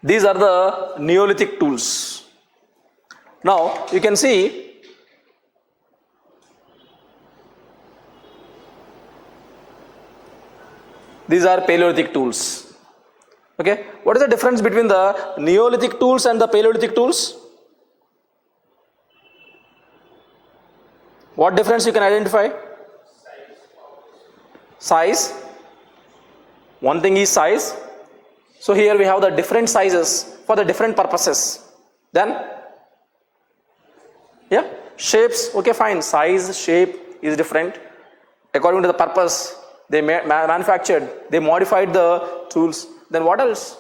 These are the Neolithic tools. Now you can see these are Paleolithic tools. Okay, what is the difference between the Neolithic tools and the Paleolithic tools? What difference you can identify? Size. One thing is size. So here we have the different sizes for the different purposes. Then, yeah, shapes. Okay, fine. Size, shape is different according to the purpose they manufactured. They modified the tools. Then what else?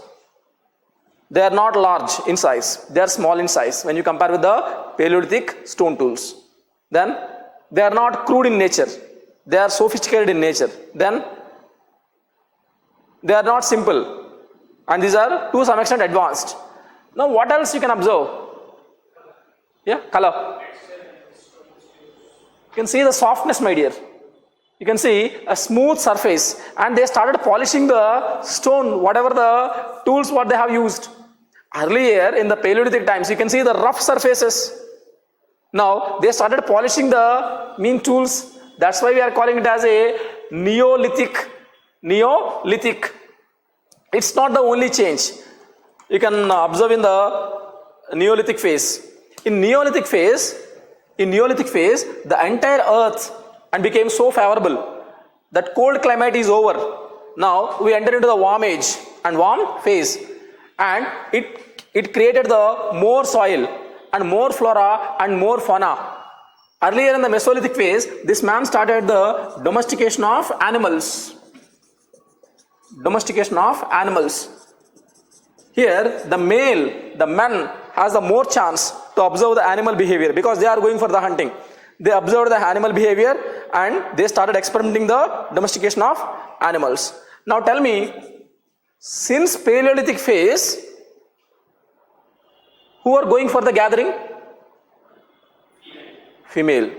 They are not large in size. They are small in size when you compare with the Paleolithic stone tools. Then they are not crude in nature. They are sophisticated in nature. Then they are not simple. And these are to some extent advanced. Now what else you can observe? Yeah, color. You can see the softness, my dear. You can see a smooth surface, and they started polishing the stone, whatever the tools what they have used. Earlier in the Paleolithic times, you can see the rough surfaces. Now they started polishing the mean tools. That's why we are calling it as a Neolithic. Neolithic. It's not the only change. You can observe in the Neolithic phase. In Neolithic phase, the entire earth and became so favorable that cold climate is over. Now we enter into the warm age and warm phase, and it created the more soil and more flora and more fauna. Earlier in the Mesolithic phase, this man started the domestication of animals. Here the men has the more chance to observe the animal behavior because they are going for the hunting. They observed the animal behavior and they started experimenting the domestication of animals. Now tell me, since Paleolithic phase, who are going for the gathering? Female.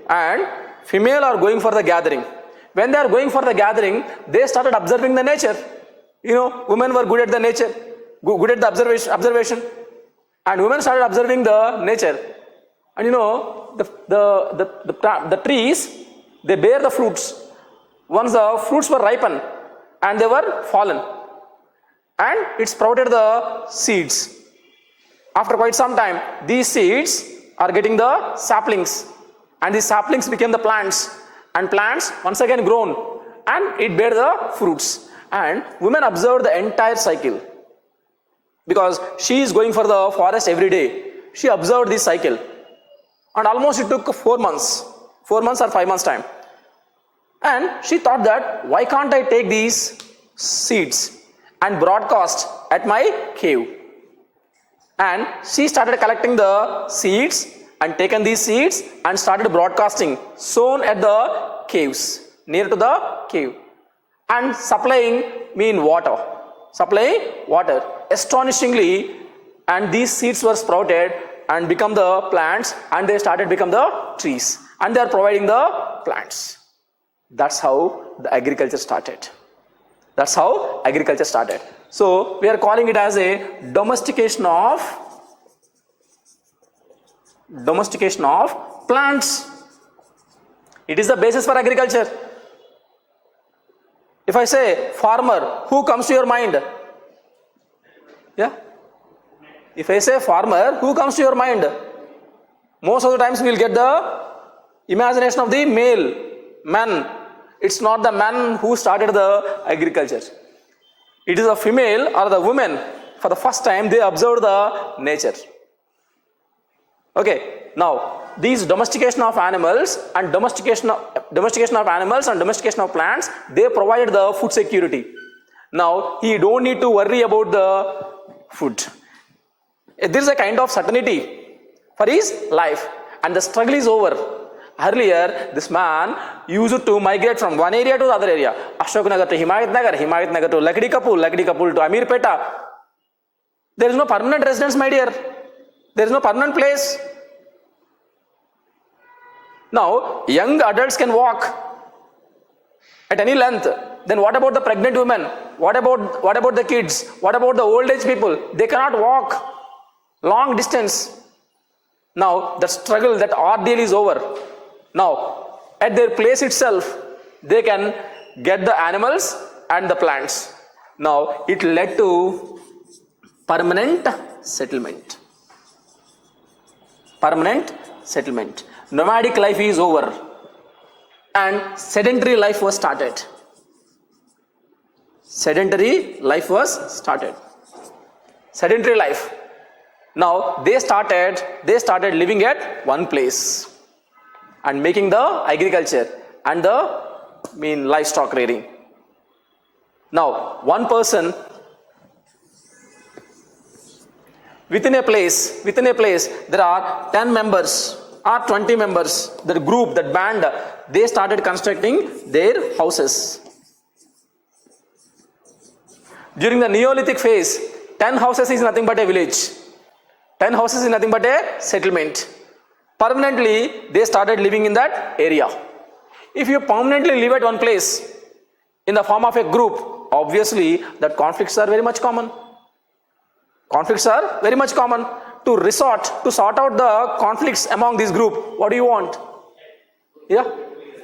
And female are going for the gathering. When they are going for the gathering, they started observing the nature. Women were good at the nature, good at the observation. And women started observing the nature. And the trees, they bear the fruits. Once the fruits were ripened and they were fallen, and it sprouted the seeds. After quite some time, these seeds are getting the saplings, and these saplings became the plants, and plants once again grown, and it bear the fruits. And women observed the entire cycle because she is going for the forest every day. She observed this cycle. And almost it took 4 months or 5 months time. And she thought that, why can't I take these seeds and broadcast at my cave? And she started collecting the seeds and taken these seeds and started broadcasting, sown at the caves, near to the cave. And supplying water. Astonishingly, and these seeds were sprouted and become the plants, and they started become the trees, and they are providing the plants. That's how the agriculture started. So we are calling it as a domestication of plants. It is the basis for agriculture. If I say farmer, who comes to your mind? Yeah? If I say farmer, who comes to your mind? Most of the times we will get the imagination of the man. It's not the man who started the agriculture. It is a female or the woman. For the first time, they observed the nature. Okay, now these domestication of animals and domestication of plants, they provided the food security. Now he don't need to worry about the food. There is a kind of certainty for his life, and the struggle is over. Earlier, this man used to migrate from one area to the other area. Ashok Nagar to Himayat Nagar to Lakdi Kapul to Amirpeta. There is no permanent residence, my dear. There is no permanent place. Now, young adults can walk at any length. Then what about the pregnant women? What about the kids? What about the old age people? They cannot walk long distance. Now the struggle, that ordeal is over. Now at their place itself, they can get the animals and the plants. Now it led to permanent settlement. Permanent settlement. Nomadic life is over and sedentary life was started. Sedentary life was started. Sedentary life. Now they started living at one place and making the agriculture and the livestock rearing. Now one person within a place there are 10 members or 20 members. That group, that band, they started constructing their houses. During the Neolithic phase, 10 houses is nothing but a village. 10 houses is nothing but a settlement. Permanently, they started living in that area. If you permanently live at one place in the form of a group, obviously that conflicts are very much common. Conflicts are very much common. To sort out the conflicts among this group, what do you want? Yeah,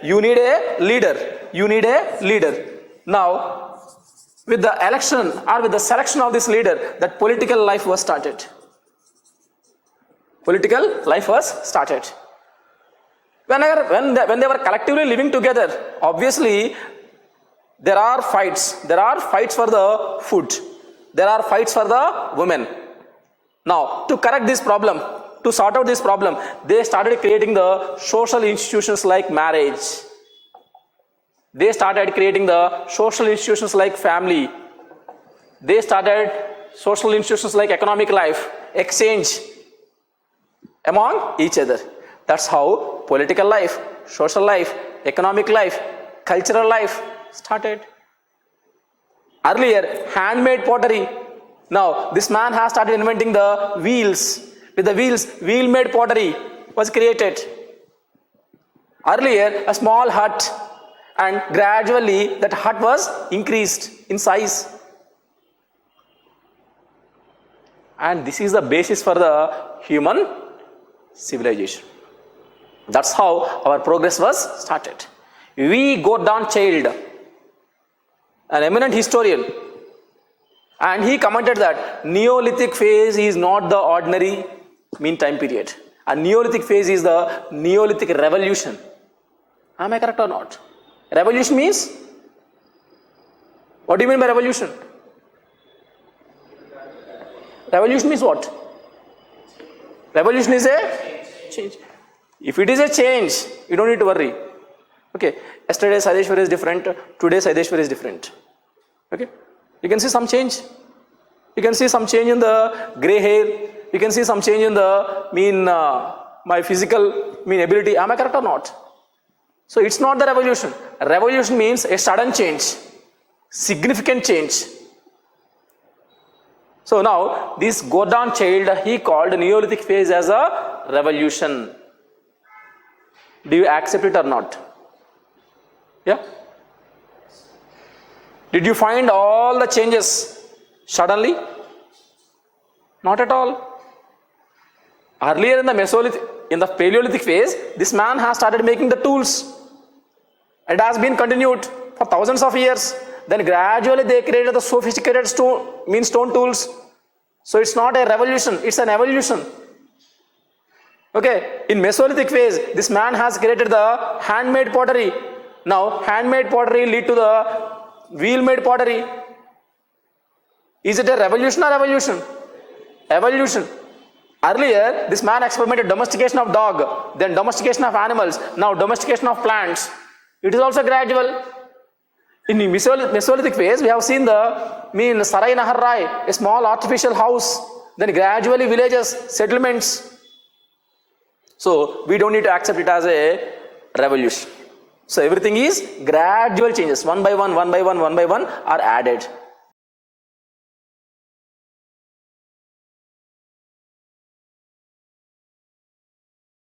you need a leader. Now, with the election or with the selection of this leader, that political life was started. When they were collectively living together, obviously there are fights. There are fights for the food. There are fights for the women. Now, to correct this problem, to sort out this problem, they started creating the social institutions like marriage. They started creating the social institutions like family. They started social institutions like economic life, exchange among each other. That's how political life, social life, economic life, cultural life started. Earlier, handmade pottery. Now, this man has started inventing the wheels. With the wheels, wheel-made pottery was created. Earlier, a small hut, and gradually that hut was increased in size. And this is the basis for the human civilization. That's how our progress was started. V. Gordon Childe, an eminent historian, and he commented that Neolithic phase is not the ordinary time period. A Neolithic phase is the Neolithic revolution. Am I correct or not? Revolution means? What do you mean by revolution? Revolution means what? Revolution is a change. If it is a change, you don't need to worry. Okay, yesterday Saideswar is different, today Saideswar is different. Okay, you can see some change. You can see some change in the grey hair. You can see some change in the my physical ability. Am I correct or not? So it's not the revolution. Revolution means a sudden change, significant change. So now this Gordon Childe, he called Neolithic phase as a revolution. Do you accept it or not? Yeah? Did you find all the changes suddenly? Not at all. Earlier in the Paleolithic phase, this man has started making the tools. It has been continued for thousands of years. Then gradually they created the sophisticated stone tools. So it's not a revolution, it's an evolution. Okay, in Mesolithic phase, this man has created the handmade pottery. Now, handmade pottery lead to the wheel-made pottery. Is it a revolution or evolution? Evolution. Earlier, this man experimented domestication of dog, then domestication of animals, now domestication of plants. It is also gradual. In the Mesolithic phase, we have seen the Sarai Nahar Rai, a small artificial house, then gradually villages, settlements. So we don't need to accept it as a revolution. So everything is gradual changes, one by one are added.